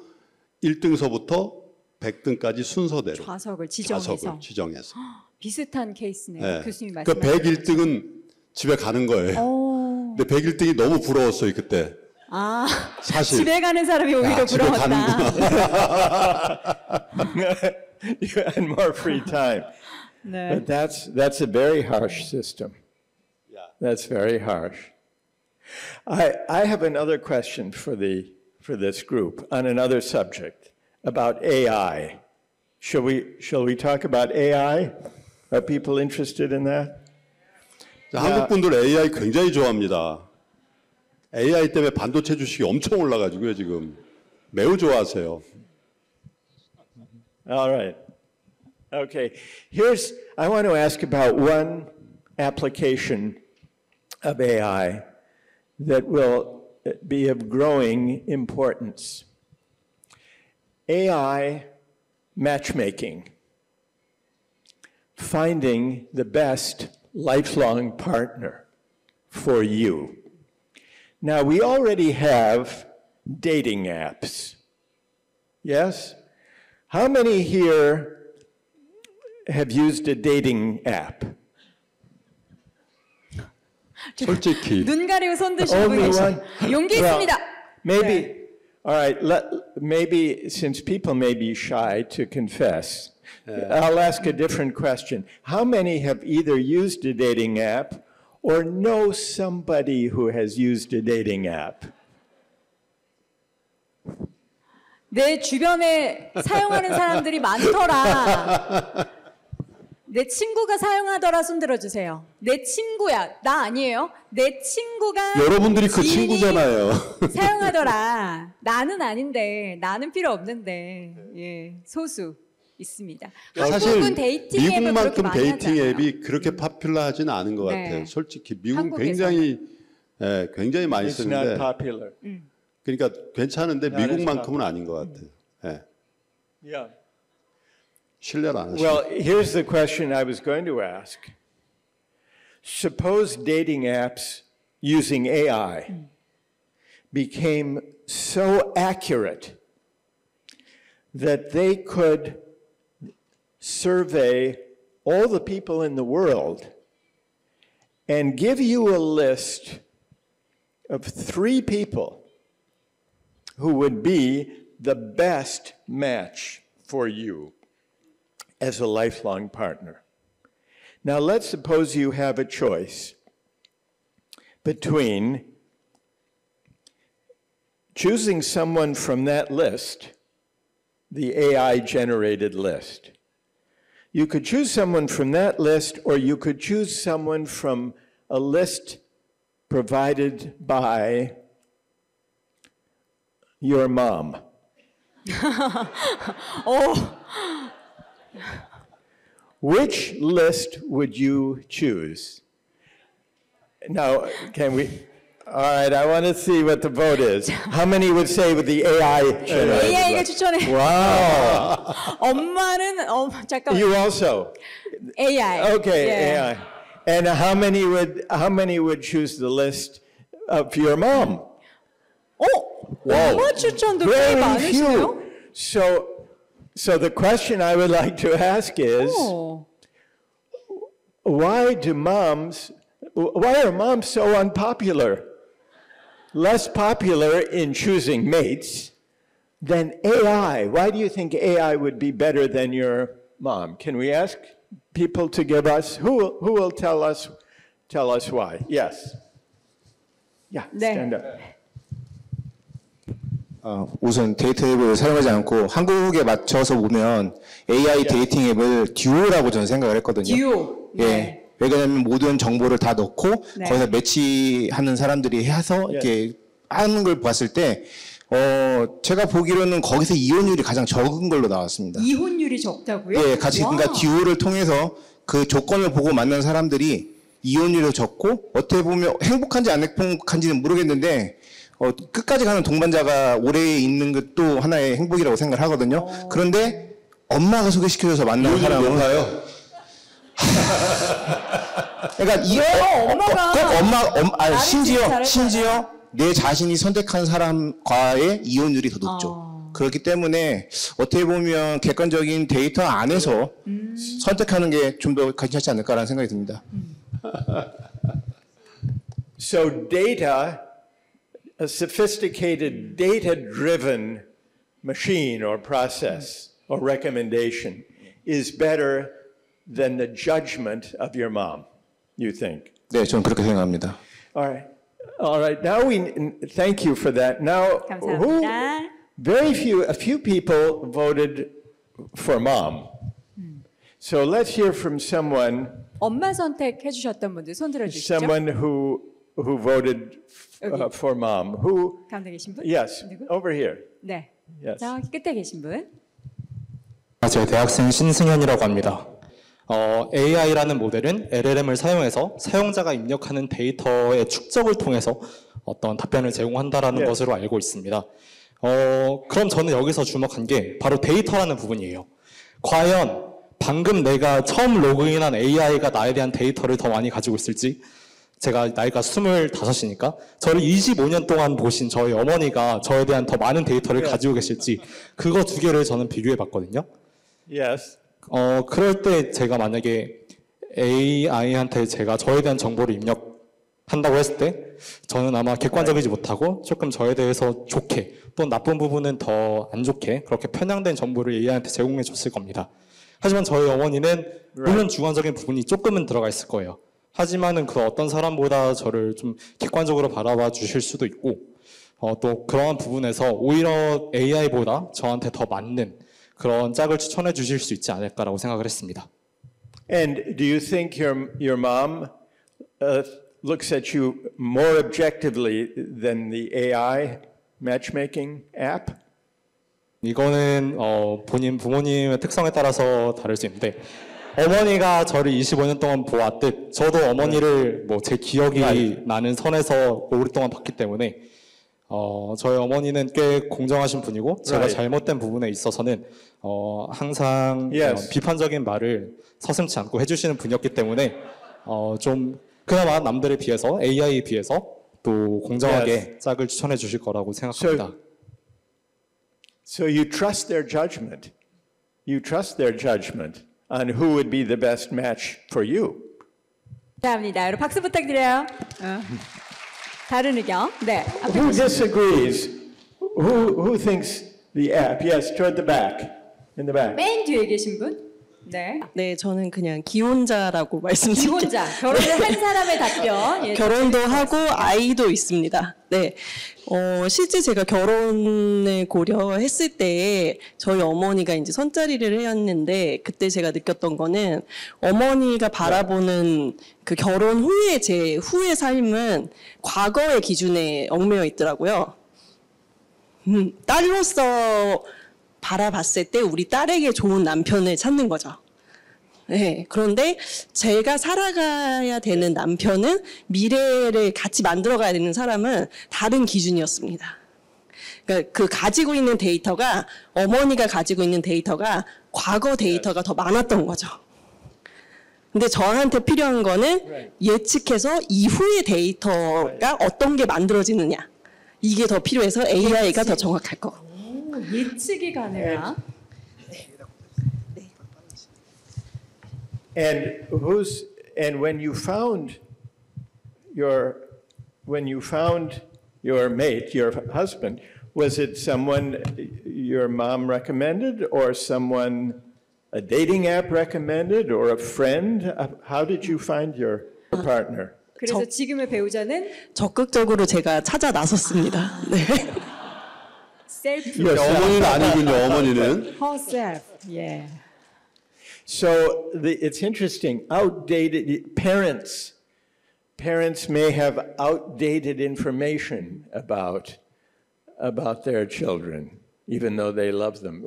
Speaker 3: 1등서부터 100등까지 순서대로.
Speaker 2: 좌석을 지정해서. 비슷한 케이스네요.
Speaker 3: 네.
Speaker 2: 교수님
Speaker 3: 그
Speaker 2: 말씀하신.
Speaker 3: 101등은 집에 가는 거예요. 근데 101등이 너무 부러웠어요, 그때.
Speaker 2: 아,
Speaker 3: 사실.
Speaker 2: 집에 가는 사람이 오히려 부러웠다.
Speaker 1: You had more free time.
Speaker 2: 네.
Speaker 1: But that's a very harsh system.
Speaker 3: Yeah.
Speaker 1: That's very harsh. I have another question for this group on another subject about AI. Shall we talk about AI? Are people interested in that?
Speaker 3: 한국 분들 AI 굉장히 좋아합니다. AI 때문에 반도체 주식이 엄청 올라가지고요, 지금. 매우 좋아하세요.
Speaker 1: All right. Okay. I want to ask about one application of AI that will be of growing importance. AI matchmaking. Finding the best lifelong partner for you. Now, we already have dating apps. Yes? How many here have used a dating app?
Speaker 3: 솔직히.
Speaker 2: 눈 가리고 손 드시는 분이 계시죠. 용기 있습니다.
Speaker 1: Maybe, all right, maybe since people may be shy to confess, I'll ask a different question. How many have either used a dating app or know somebody who has used a dating app?
Speaker 2: 내 주변에 사용하는 사람들이 많더라. 내 친구가 사용하더라 손 들어주세요. 내 친구야. 나 아니에요. 내 친구가
Speaker 3: 여러분들이 그 친구잖아요.
Speaker 2: 사용하더라. 나는 아닌데. 나는 필요 없는데. 예, 소수. 있습니다.
Speaker 3: 사실
Speaker 2: 한국은 데이팅 앱을 그렇게
Speaker 3: 미국만큼
Speaker 2: 많이
Speaker 3: 데이팅
Speaker 2: 하잖아요.
Speaker 3: 앱이 그렇게 파퓰러하지는 않은 것
Speaker 2: 네.
Speaker 3: 같아요. 솔직히 미국은
Speaker 2: 한국에서는.
Speaker 3: 굉장히 많이
Speaker 1: It's not
Speaker 3: 쓰는데
Speaker 1: popular.
Speaker 3: 그러니까 괜찮은데
Speaker 1: Not as
Speaker 3: 미국만큼은 아닌 것 같아요. 예.
Speaker 1: Yeah.
Speaker 3: 신뢰를 안 하시죠.
Speaker 1: Well, here's the question I was going to ask. Suppose dating apps using AI became so accurate that they could survey all the people in the world and give you a list of 3 people who would be the best match for you as a lifelong partner. Now, let's suppose you have a choice between choosing someone from that list, the AI-generated list. You could choose someone from that list, or you could choose someone from a list provided by your mom. Which list would you choose? Now, can we? All right, I want to see what the vote is. How many would say with the AI generated
Speaker 2: AI가
Speaker 1: list?
Speaker 2: 추천해.
Speaker 1: Wow.
Speaker 2: 엄마는 잠깐만.
Speaker 1: You also?
Speaker 2: AI.
Speaker 1: Okay,
Speaker 2: 예.
Speaker 1: AI. And how many would choose the list of your mom?
Speaker 2: 엄마 추천도 꽤
Speaker 1: Very
Speaker 2: 많으시네요.
Speaker 1: few. So the question I would like to ask is, why are moms so unpopular? Less popular in choosing mates than AI. Why do you think AI would be better than your mom? Can we ask people to give us, who will tell us why? Yes. Yeah,
Speaker 2: 네.
Speaker 1: stand up.
Speaker 6: 우선 데이트 앱을 사용하지 않고 한국에 맞춰서 보면 AI 데이팅 앱을 듀오라고 저는 생각을 했거든요.
Speaker 2: 듀오.
Speaker 6: 예.
Speaker 2: 네.
Speaker 6: 왜냐하면 모든 정보를 다 넣고
Speaker 2: 네.
Speaker 6: 거기서 매치하는 사람들이 해서 이렇게 하는 걸 봤을 때 제가 보기로는 거기서 이혼율이 가장 적은 걸로 나왔습니다.
Speaker 2: 이혼율이 적다고요?
Speaker 6: 예, 같이
Speaker 2: 와.
Speaker 6: 그러니까 듀오를 통해서 그 조건을 보고 만난 사람들이 이혼율이 적고 어떻게 보면 행복한지 안 행복한지는 모르겠는데 끝까지 가는 동반자가 오래 있는 것도 하나의 행복이라고 생각을 하거든요. 그런데 엄마가 소개시켜줘서 만난 사람은 그러니까
Speaker 2: 엄마가
Speaker 6: 심지어 내 자신이 선택한 사람과의 이혼율이 더 높죠. 그렇기 때문에 어떻게 보면 객관적인 데이터 안에서 선택하는 게 좀 더 괜찮지 않을까라는 생각이 듭니다.
Speaker 1: So a sophisticated data-driven machine or process or recommendation is better than the judgment of your mom, you think?
Speaker 6: 네, 저는 그렇게 생각합니다.
Speaker 1: All right. Now thank you for that. Now,
Speaker 2: 감사합니다.
Speaker 1: a few people voted for mom. So let's hear from someone
Speaker 2: 엄마 선택해 주셨던 분들 손 들어 주시죠.
Speaker 1: Someone who voted for mom. Who?
Speaker 2: 가운데 계신 분?
Speaker 1: Yes,
Speaker 2: 누구?
Speaker 1: over here.
Speaker 2: 네.
Speaker 1: Yes.
Speaker 2: 저기 끝에 계신 분.
Speaker 7: 제가 대학생 신승현이라고 합니다. AI라는 모델은 LLM을 사용해서 사용자가 입력하는 데이터의 축적을 통해서 어떤 답변을 제공한다라는 것으로 알고 있습니다. 그럼 저는 여기서 주목한 게 바로 데이터라는 부분이에요. 과연 방금 내가 처음 로그인한 AI가 나에 대한 데이터를 더 많이 가지고 있을지, 제가 나이가 25이니까 저를 25년 동안 보신 저희 어머니가 저에 대한 더 많은 데이터를 가지고 계실지, 그거 두 개를 저는 비교해 봤거든요.
Speaker 1: Yes.
Speaker 7: 그럴 때 제가 만약에 AI한테 제가 저에 대한 정보를 입력한다고 했을 때 저는 아마 객관적이지 못하고 조금 저에 대해서 좋게 또 나쁜 부분은 더 안 좋게 그렇게 편향된 정보를 AI한테 제공해 줬을 겁니다. 하지만 저희 어머니는 물론 주관적인 부분이 조금은 들어가 있을 거예요. 하지만은 그 어떤 사람보다 저를 좀 객관적으로 바라봐 주실 수도 있고 또 그러한 부분에서 오히려 AI보다 저한테 더 맞는 그런 짝을 추천해 주실 수 있지 않을까라고 생각을 했습니다.
Speaker 1: And do you think your mom looks at you more objectively than the AI matchmaking app?
Speaker 7: 이거는 본인 부모님의 특성에 따라서 다를 수 있는데 어머니가 저를 25년 동안 보았듯 저도 어머니를 뭐 제 기억이 나는 선에서 오랫동안 봤기 때문에 저희 어머니는 꽤 공정하신 분이고 제가 잘못된 부분에 있어서는 항상 비판적인 말을 서슴지 않고 해주시는 분이었기 때문에 좀 그나마 남들에 비해서 AI에 비해서 또 공정하게 짝을 추천해 주실 거라고 생각합니다.
Speaker 1: So you trust their judgment. You trust their judgment on who would be the best match for you.
Speaker 2: 감사합니다. 여러분 박수 부탁드려요. 다른 의견? 네.
Speaker 1: Who disagrees? Who thinks the app? Yes, toward the back. In the back.
Speaker 2: 맨 뒤에 계신 분? 네.
Speaker 8: 네, 저는 그냥 기혼자라고 말씀드릴게요.
Speaker 2: 기혼자. 결혼을 한 사람의 답변. 예,
Speaker 8: 결혼도 하고 아이도 있습니다. 네. 실제 제가 결혼을 고려했을 때 저희 어머니가 이제 손자리를 했는데 그때 제가 느꼈던 거는 어머니가 바라보는 그 결혼 후에 제 후의 삶은 과거의 기준에 얽매여 있더라고요. 딸로서 바라봤을 때 우리 딸에게 좋은 남편을 찾는 거죠. 네, 그런데 제가 살아가야 되는 남편은 미래를 같이 만들어가야 되는 사람은 다른 기준이었습니다. 그러니까 그 가지고 있는 데이터가 어머니가 가지고 있는 데이터가 과거 데이터가 더 많았던 거죠. 근데 저한테 필요한 거는 예측해서 이후의 데이터가 어떤 게 만들어지느냐. 이게 더 필요해서 AI가 더 정확할 거.
Speaker 2: 예측이 가능한.
Speaker 1: And when you found your mate, your husband, was it someone your mom recommended, or someone a dating app recommended, or a friend? How did you find your partner?
Speaker 2: 그래서 지금의 배우자는
Speaker 8: 적극적으로 제가 찾아 나섰습니다. 네.
Speaker 2: 셀프.
Speaker 3: 어머니는 아니군요. 어머니는.
Speaker 2: herself. 예.
Speaker 1: So it's interesting. Outdated parents may have outdated information about their children, even though they love them.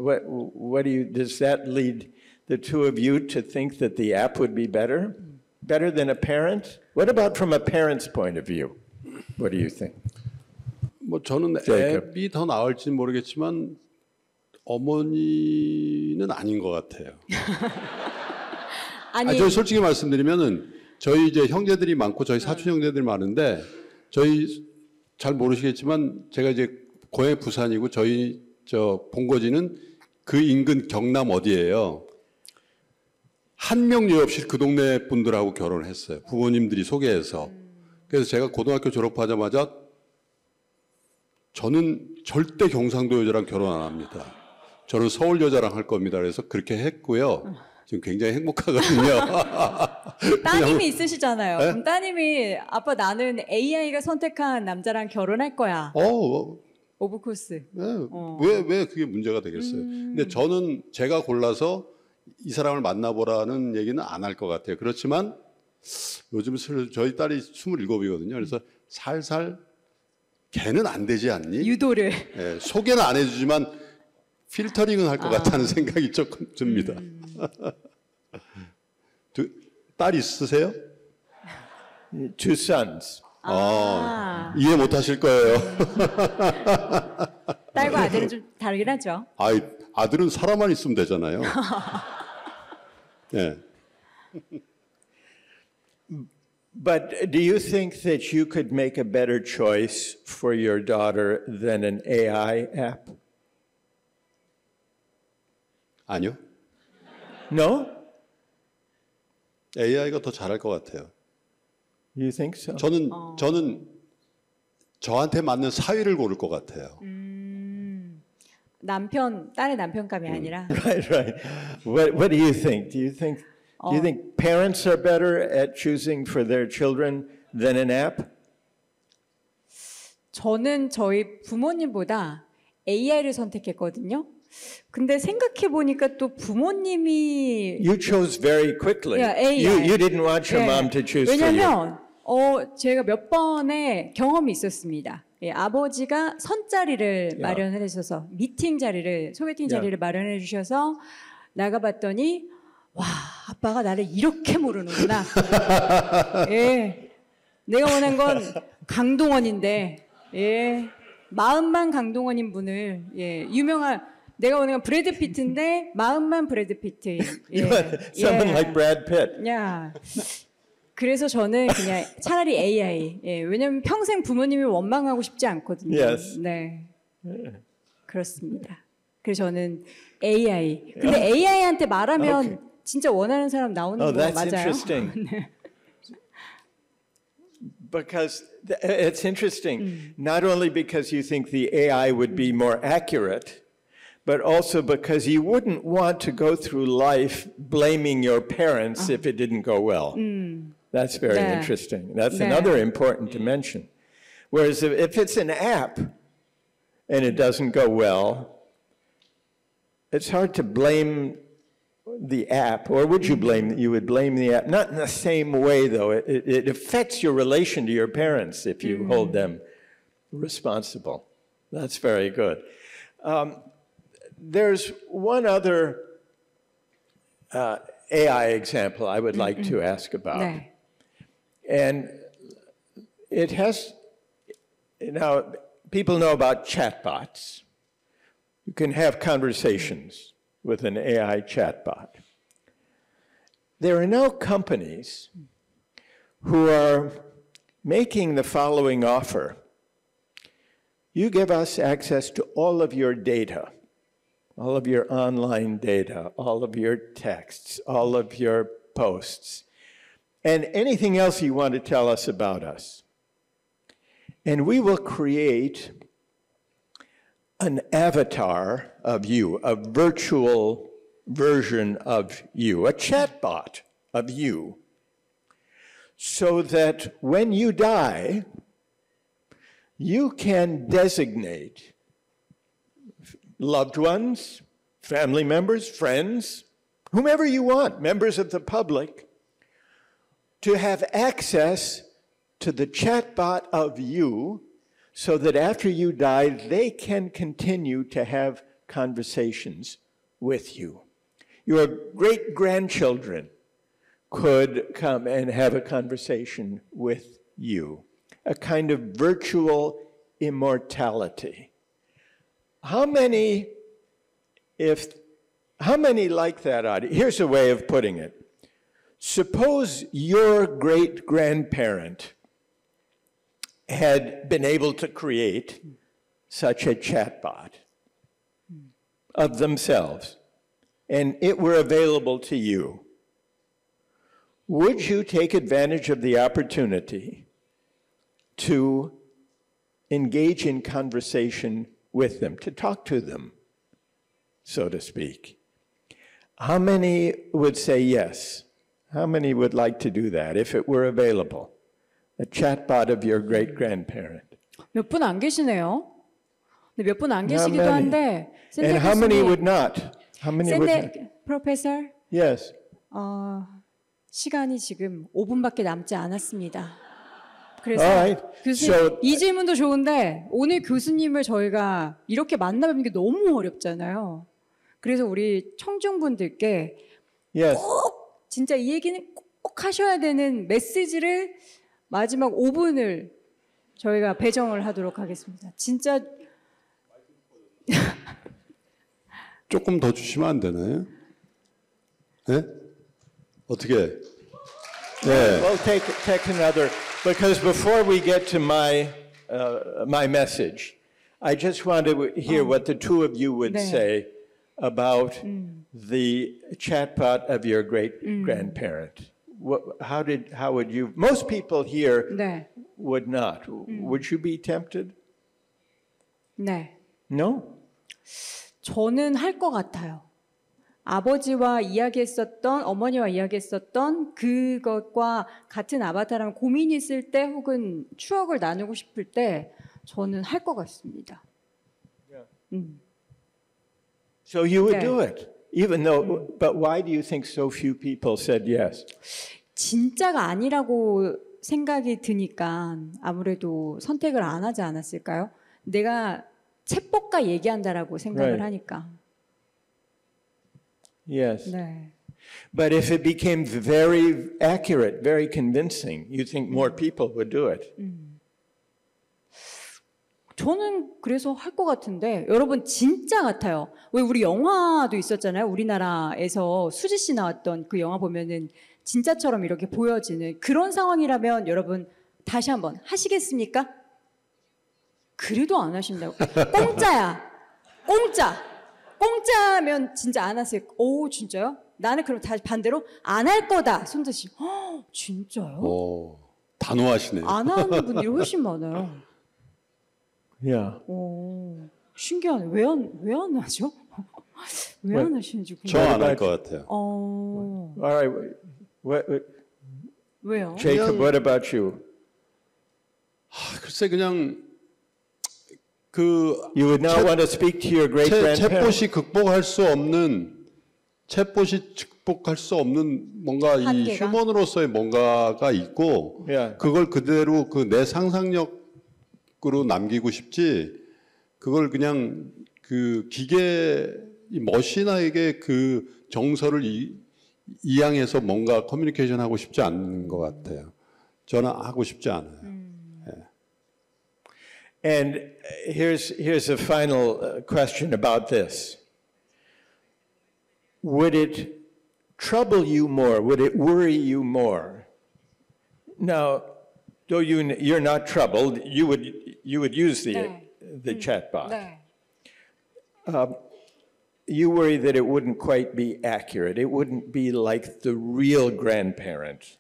Speaker 1: Does that lead the two of you to think that the app would be better than a parent? What about from a parent's point of view? What do you think?
Speaker 3: 뭐 저는 앱이 더 나을지 모르겠지만 어머니는 아닌 것 같아요.
Speaker 2: 아니,
Speaker 3: 저 솔직히 말씀드리면은 저희 이제 형제들이 많고 저희 사촌 형제들이 많은데 저희 잘 모르시겠지만 제가 이제 고향이 부산이고 저희 저 본거지는 그 인근 경남 어디예요. 한 명 예 없이 그 동네 분들하고 결혼을 했어요. 부모님들이 소개해서. 그래서 제가 고등학교 졸업하자마자 저는 절대 경상도 여자랑 결혼 안 합니다. 저는 서울 여자랑 할 겁니다. 그래서 그렇게 했고요. 지금 굉장히 행복하거든요.
Speaker 2: 따님이 있으시잖아요.
Speaker 3: 네?
Speaker 2: 그럼 따님이 아빠 나는 AI가 선택한 남자랑 결혼할 거야. 오브 코스.
Speaker 3: 네. 왜 그게 문제가 되겠어요? 근데 저는 제가 골라서 이 사람을 만나보라는 얘기는 안 할 것 같아요. 그렇지만 요즘 저희 딸이 27이거든요. 그래서 살살 걔는 안 되지 않니?
Speaker 2: 유도를.
Speaker 3: 네, 소개는 안 해주지만 필터링은 할 것 같다는 생각이 조금 듭니다. 딸 있으세요?
Speaker 1: Two sons.
Speaker 3: 이해 못 하실 거예요.
Speaker 2: 딸과 아들은 좀 다르긴 하죠.
Speaker 3: 아들은 사람만 있으면 되잖아요. 네.
Speaker 1: But do you think that you could make a better choice for your daughter than an AI app?
Speaker 3: 아니요.
Speaker 1: No?
Speaker 3: AI가 더 잘할 것 같아요.
Speaker 1: You think so?
Speaker 3: 저는 저한테 맞는 사위를 고를 것 같아요.
Speaker 2: 딸의 남편감이 아니라.
Speaker 1: Right. What do you think? Do you think parents are better at choosing for their children than an app?
Speaker 2: 저는 저희 부모님보다 AI를 선택했거든요. 근데 생각해 보니까 또 부모님이
Speaker 1: You chose very quickly.
Speaker 2: Yeah, AI.
Speaker 1: You didn't want your mom to choose for you.
Speaker 2: 왜냐면 제가 몇 번의 경험이 있었습니다. 예, 아버지가 선자리를 마련해 주셔서 미팅 자리를 소개팅 자리를 마련해 주셔서 나가봤더니 와 아빠가 나를 이렇게 모르는구나. 예, 내가 원한 건 강동원인데 예, 마음만 강동원인 분을 예, 유명한 내가 원한 건 브래드 피트인데 마음만 브래드 피트. 예,
Speaker 1: Someone like Brad Pitt.
Speaker 2: 야. 그래서 저는 그냥 차라리 AI. 예, 왜냐면 평생 부모님을 원망하고 싶지 않거든요.
Speaker 1: Yes.
Speaker 2: 네. 그렇습니다. 그래서 저는 AI. 근데 AI한테 말하면 진짜 원하는 사람 나오는 거
Speaker 1: that's
Speaker 2: 맞아요?
Speaker 1: interesting.
Speaker 2: 네.
Speaker 1: Because it's interesting, not only because you think the AI would be more accurate, but also because you wouldn't want to go through life blaming your parents if it didn't go well. That's very interesting. That's another important dimension. Whereas if it's an app and it doesn't go well, it's hard to blame the app, or would you blame? You would blame the app, not in the same way though. It affects your relation to your parents if you hold them responsible. That's very good. There's one other AI example I would like to ask about.
Speaker 2: 네.
Speaker 1: And it has, now, people know about chatbots. You can have conversations with an AI chatbot. There are now companies who are making the following offer. You give us access to all of your data, all of your online data, all of your texts, all of your posts, and anything else you want to tell us about us. And we will create an avatar of you, a virtual version of you, a chatbot of you, so that when you die, you can designate loved ones, family members, friends, whomever you want, members of the public, to have access to the chatbot of you so that after you die, they can continue to have conversations with you. Your great-grandchildren could come and have a conversation with you, a kind of virtual immortality. How many like that idea? Here's a way of putting it. Suppose your great-grandparent had been able to create such a chatbot of themselves, and it were available to you. Would you take advantage of the opportunity to engage in conversation with them, to talk to them, so to speak? How many would say yes? How many would like to do that if it were available? A chatbot of your great-grandparent.
Speaker 2: 몇 분 안 계시네요. 몇 분 안
Speaker 1: How
Speaker 2: 계시기도
Speaker 1: many?
Speaker 2: 한데.
Speaker 1: And how many would not? How many would not?
Speaker 2: 프로페서,
Speaker 1: Yes.
Speaker 2: 시간이 지금 5분밖에 남지 않았습니다. 그래서
Speaker 1: All right.
Speaker 2: 교수님,
Speaker 1: So-
Speaker 2: 이 질문도 좋은데 오늘 교수님을 저희가 이렇게 만나뵙는 게 너무 어렵잖아요. 그래서 우리 청중분들께
Speaker 1: Yes.
Speaker 2: 진짜 이 얘기는 꼭 하셔야 되는 메시지를 마지막 5분을 저희가 배정을 하도록 하겠습니다. 진짜
Speaker 3: 조금 더 주시면 안 되나요? 네? 어떻게? 네.
Speaker 1: Well, take another, because before we get to my message, I just want to hear what the two of you would
Speaker 2: 네.
Speaker 1: say about the chatbot of your great-grandparent. How would you, most people here
Speaker 2: 네.
Speaker 1: would not. Would you be tempted?
Speaker 2: 네.
Speaker 1: No?
Speaker 2: 저는 할 것 같아요. 아버지와 이야기했었던, 어머니와 이야기했었던 그것과 같은 아바타랑 고민이 있을 때 혹은 추억을 나누고 싶을 때 저는 할 것 같습니다.
Speaker 1: So you would
Speaker 2: 네.
Speaker 1: do it, even though, but why do you think so few people said yes?
Speaker 2: 진짜가 아니라고 생각이 드니까 아무래도 선택을 안 하지 않았을까요? 내가 챗봇과 얘기한다라고 생각을
Speaker 1: Right.
Speaker 2: 하니까.
Speaker 1: Yes.
Speaker 2: 네.
Speaker 1: But if it became very accurate, very convincing, you think more people would do it.
Speaker 2: 저는 그래서 할 것 같은데 여러분 진짜 같아요. 왜 우리 영화도 있었잖아요. 우리나라에서 수지 씨 나왔던 그 영화 보면은 진짜처럼 이렇게 보여지는 그런 상황이라면 여러분 다시 한번 하시겠습니까? 그래도 안 하신다고. 공짜야. 공짜. 공짜면 진짜 안 하세요. 오 진짜요? 나는 그럼 다시 반대로 안 할 거다. 손드시. 진짜요?
Speaker 3: 오, 단호하시네요.
Speaker 2: 안 하는 분들이 훨씬 많아요.
Speaker 1: Yeah.
Speaker 2: 오, 신기하네. 왜 안 하죠? 왜 안 하시는지
Speaker 3: 저 안 할 것 같아요.
Speaker 1: All right.
Speaker 2: 왜요?
Speaker 1: Jacob, what about you?
Speaker 3: 글쎄 그냥 그
Speaker 1: You would not want to speak to your great grandparents.
Speaker 3: 챗봇이 극복할 수 없는 뭔가 이
Speaker 2: 한계가?
Speaker 3: 휴먼으로서의 뭔가가 있고
Speaker 1: Yeah.
Speaker 3: 그걸 그대로 그 내 상상력으로 남기고 싶지 그걸 그냥 그 기계 이 머신에게 그 정서를 이양해서 뭔가 커뮤니케이션 하고 싶지 않는 것 같아요. 저는 하고 싶지 않아요.
Speaker 1: And here's a final question about this. Would it trouble you more? Would it worry you more? Now, though you're not troubled, you would use the chatbot.
Speaker 2: 네.
Speaker 1: You worry that it wouldn't quite be accurate. It wouldn't be like the real grandparent.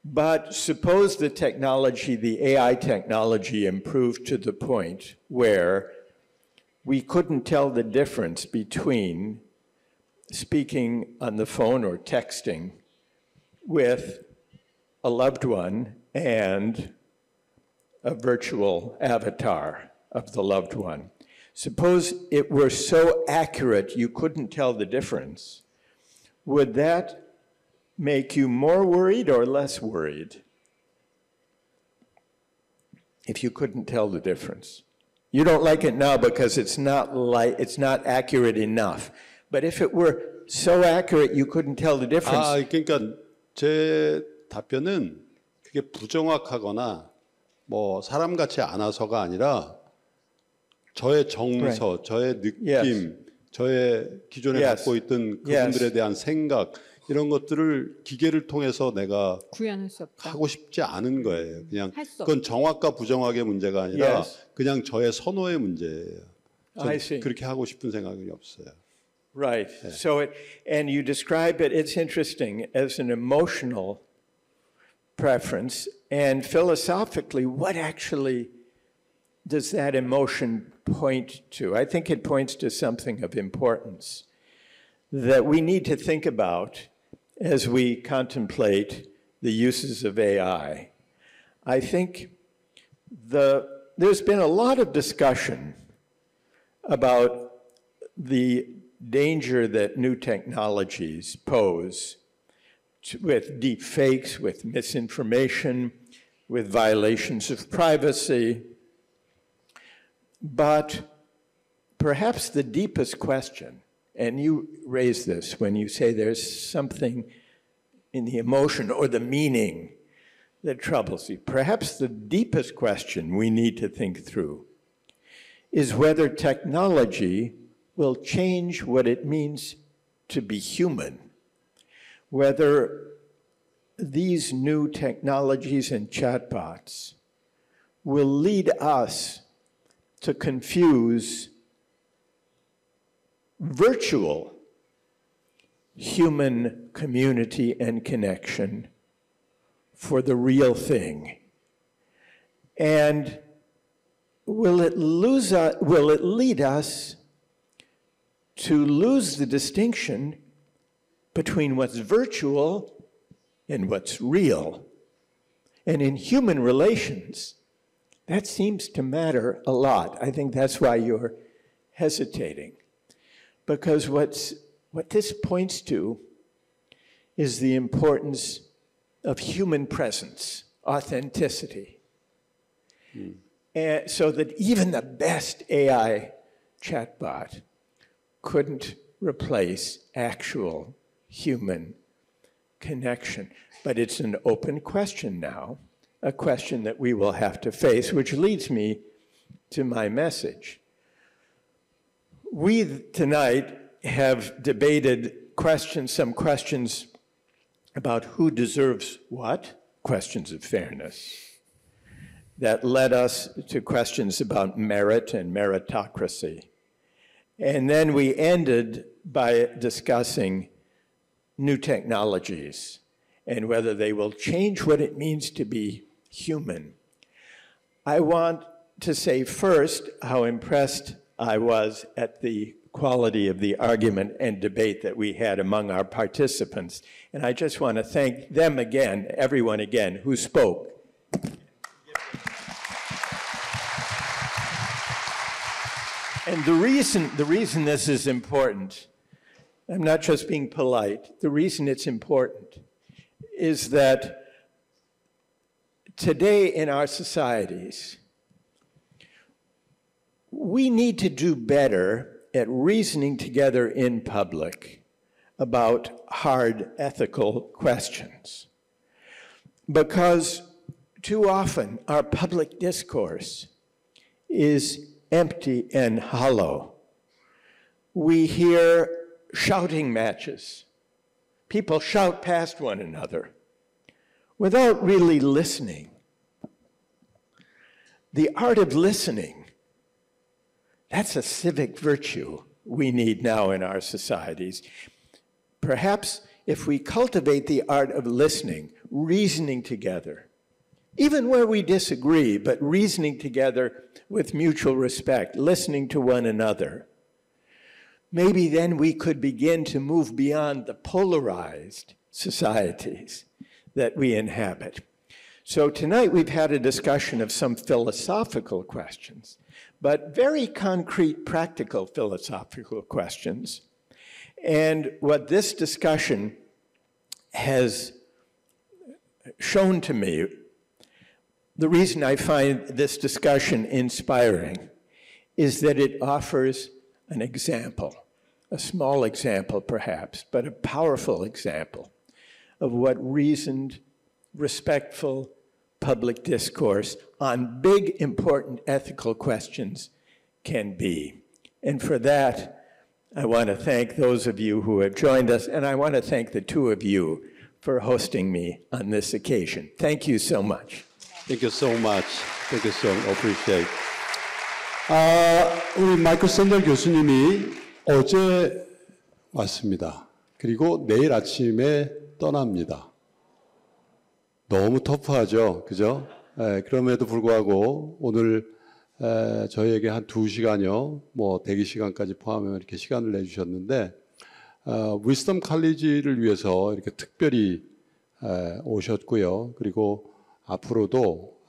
Speaker 1: But suppose the technology, the AI technology, improved to the point where we couldn't tell the difference between speaking on the phone or texting with a loved one and a virtual avatar of the loved one. Suppose it were so accurate you couldn't tell the difference. Would that make you more worried or less worried if you couldn't tell the difference? You don't like it now because it's not accurate enough. But if it were so accurate you couldn't tell the difference.
Speaker 3: 그러니까 제 답변은 그게 부정확하거나 뭐 사람같이 않아서가 아니라 저의 정서, 저의 느낌, 저의 기존에 갖고 있던 그분들에 대한 생각 이런 것들을 기계를 통해서 내가
Speaker 2: 구현할 수 없다.
Speaker 3: 하고 싶지 않은 거예요. 그냥 그건 정확과 부정확의 문제가 아니라 그냥 저의 선호의 문제예요. 그렇게 하고 싶은 생각이 없어요.
Speaker 1: Right. So and you describe it, it's interesting, as an emotional preference. And philosophically, what actually does that emotion point to? I think it points to something of importance that we need to think about as we contemplate the uses of AI. I think there's been a lot of discussion about the danger that new technologies pose with deep fakes, with misinformation, with violations of privacy. But perhaps the deepest question, and you raise this when you say there's something in the emotion or the meaning that troubles you, perhaps the deepest question we need to think through is whether technology will change what it means to be human, whether these new technologies and chatbots will lead us to confuse virtual human community and connection for the real thing. And will it lead us to lose the distinction between what's virtual and what's real? And in human relations, that seems to matter a lot. I think that's why you're hesitating. Because what this points to is the importance of human presence, authenticity. And so that even the best AI chatbot couldn't replace actual human connection. But it's an open question now, a question that we will have to face, which leads me to my message. We tonight have debated some questions about who deserves what, questions of fairness, that led us to questions about merit and meritocracy. And then we ended by discussing new technologies and whether they will change what it means to be human. I want to say first how impressed I was at the quality of the argument and debate that we had among our participants. And I just want to thank them again, everyone again, who spoke. And the reason this is important, I'm not just being polite, the reason it's important is that today in our societies, we need to do better at reasoning together in public about hard ethical questions. Because too often our public discourse is empty and hollow. We hear shouting matches. People shout past one another without really listening. The art of listening, that's a civic virtue we need now in our societies. Perhaps if we cultivate the art of listening, reasoning together, even where we disagree, but reasoning together with mutual respect, listening to one another, maybe then we could begin to move beyond the polarized societies that we inhabit. So tonight we've had a discussion of some philosophical questions, but very concrete, practical philosophical questions. And what this discussion has shown to me, the reason I find this discussion inspiring is that it offers an example, a small example perhaps, but a powerful example of what reasoned, respectful public discourse on big, important ethical questions can be. And for that, I want to thank those of you who have joined us, and I want to thank the two of you for hosting me on this occasion. Thank you so much.
Speaker 3: Thank you so much. Thank you so much. Appreciate. 우리 마이클 샌델 교수님이 어제 왔습니다. 그리고 내일 아침에 떠납니다. 너무 터프하죠, 그죠? 그럼에도 불구하고 오늘 저희에게 한 2시간여, 뭐 대기 시간까지 포함하면 이렇게 시간을 내주셨는데, 위즈덤 칼리지를 위해서 이렇게 특별히 오셨고요. 그리고 앞으로도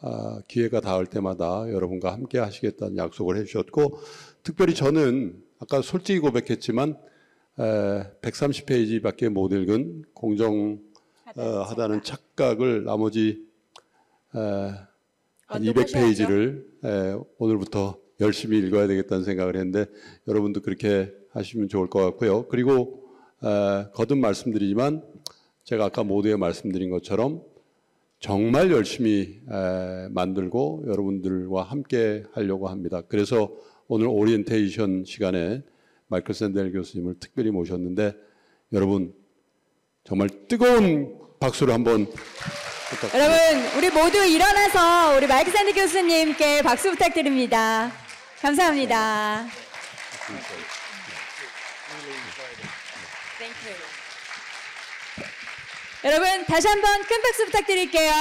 Speaker 3: 기회가 닿을 때마다 여러분과 함께 하시겠다는 약속을 해주셨고, 특별히 저는 아까 솔직히 고백했지만 130페이지밖에 못 읽은 공정하다는 착각을 나머지 한 200페이지를 오늘부터 열심히 읽어야 되겠다는 생각을 했는데 여러분도 그렇게 하시면 좋을 것 같고요. 그리고 거듭 말씀드리지만 제가 아까 모두에 말씀드린 것처럼 정말 열심히 만들고 여러분들과 함께 하려고 합니다. 그래서 오늘 오리엔테이션 시간에 마이클 샌델 교수님을 특별히 모셨는데 여러분 정말 뜨거운 박수를 한번 부탁드립니다.
Speaker 2: 여러분 우리 모두 일어나서 우리 마이클 샌델 교수님께 박수 부탁드립니다. 감사합니다. 여러분 다시 한번 큰 박수 부탁드릴게요.